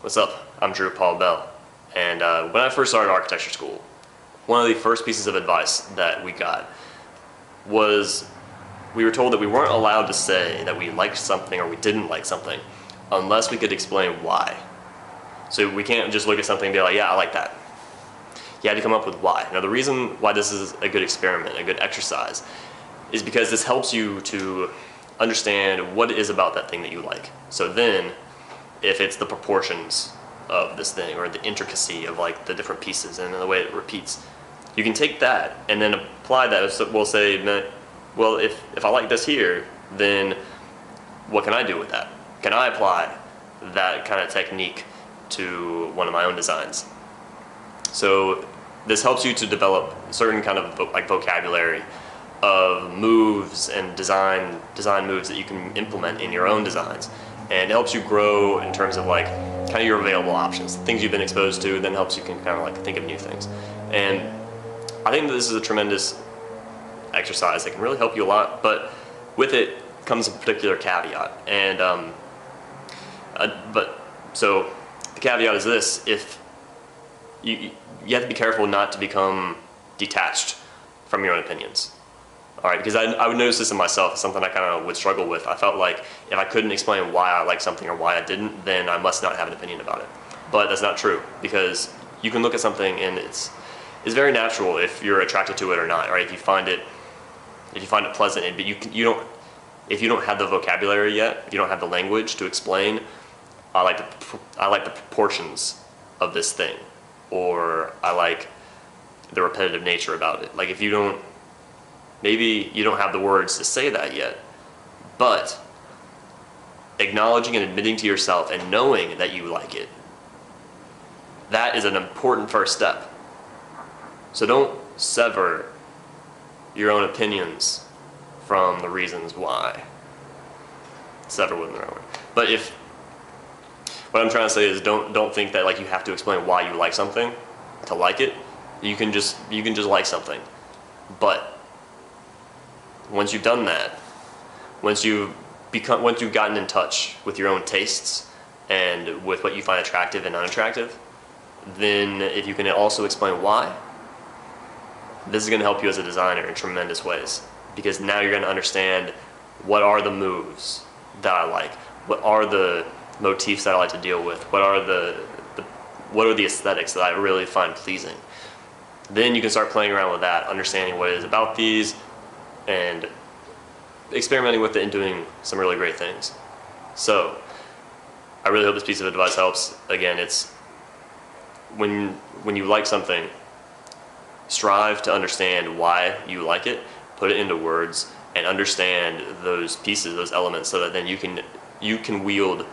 What's up? I'm Drew Paul Bell, and when I first started architecture school, one of the first pieces of advice that we got was we were told that we weren't allowed to say that we liked something or we didn't like something unless we could explain why. So we can't just look at something and be like, yeah, I like that. You had to come up with why. Now the reason why this is a good experiment, a good exercise, is because this helps you to understand what it is about that thing that you like. So then, if it's the proportions of this thing or the intricacy of like the different pieces and the way it repeats, you can take that and then apply that. So we'll say, well, if I like this here, then what can I do with that? Can I apply that kind of technique to one of my own designs? So this helps you to develop certain kind of like vocabulary of moves and design moves that you can implement in your own designs, and it helps you grow in terms of like kind of your available options, things you've been exposed to, then helps you can kind of like think of new things. And I think that this is a tremendous exercise that can really help you a lot, but with it comes a particular caveat. And so the caveat is this: if you have to be careful not to become detached from your own opinions. All right, because I would notice this in myself. It's something I kind of would struggle with. I felt like if I couldn't explain why I liked something or why I didn't, then I must not have an opinion about it. But that's not true, because you can look at something and it's very natural if you're attracted to it or not. Right? If you find it pleasant, but if you don't have the vocabulary yet, if you don't have the language to explain, I like the proportions of this thing, or I like the repetitive nature about it. Like maybe you don't have the words to say that yet, but acknowledging and admitting to yourself and knowing that you like it, that is an important first step. So don't sever your own opinions from the reasons why. Sever wasn't the right word. But what I'm trying to say is don't think that like you have to explain why you like something to like it. You can just like something. But once you've done that, once you've gotten in touch with your own tastes and with what you find attractive and unattractive, then if you can also explain why, this is going to help you as a designer in tremendous ways, because now you're going to understand what are the moves that I like, what are the motifs that I like to deal with, what are the aesthetics that I really find pleasing. Then you can start playing around with that, understanding what it is about these, and experimenting with it and doing some really great things. So I really hope this piece of advice helps. Again, it's when you like something, strive to understand why you like it, put it into words, and understand those pieces, those elements, so that then you can wield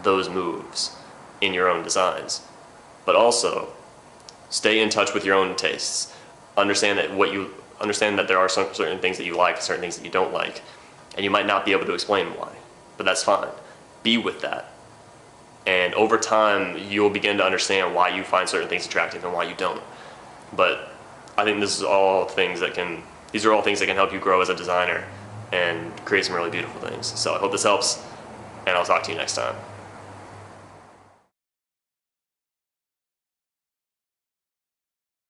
those moves in your own designs. But also stay in touch with your own tastes. Understand that there are certain things that you like, certain things that you don't like, and you might not be able to explain why, but that's fine. Be with that. And over time, you'll begin to understand why you find certain things attractive and why you don't. But I think these are all things that can help you grow as a designer and create some really beautiful things. So I hope this helps, and I'll talk to you next time.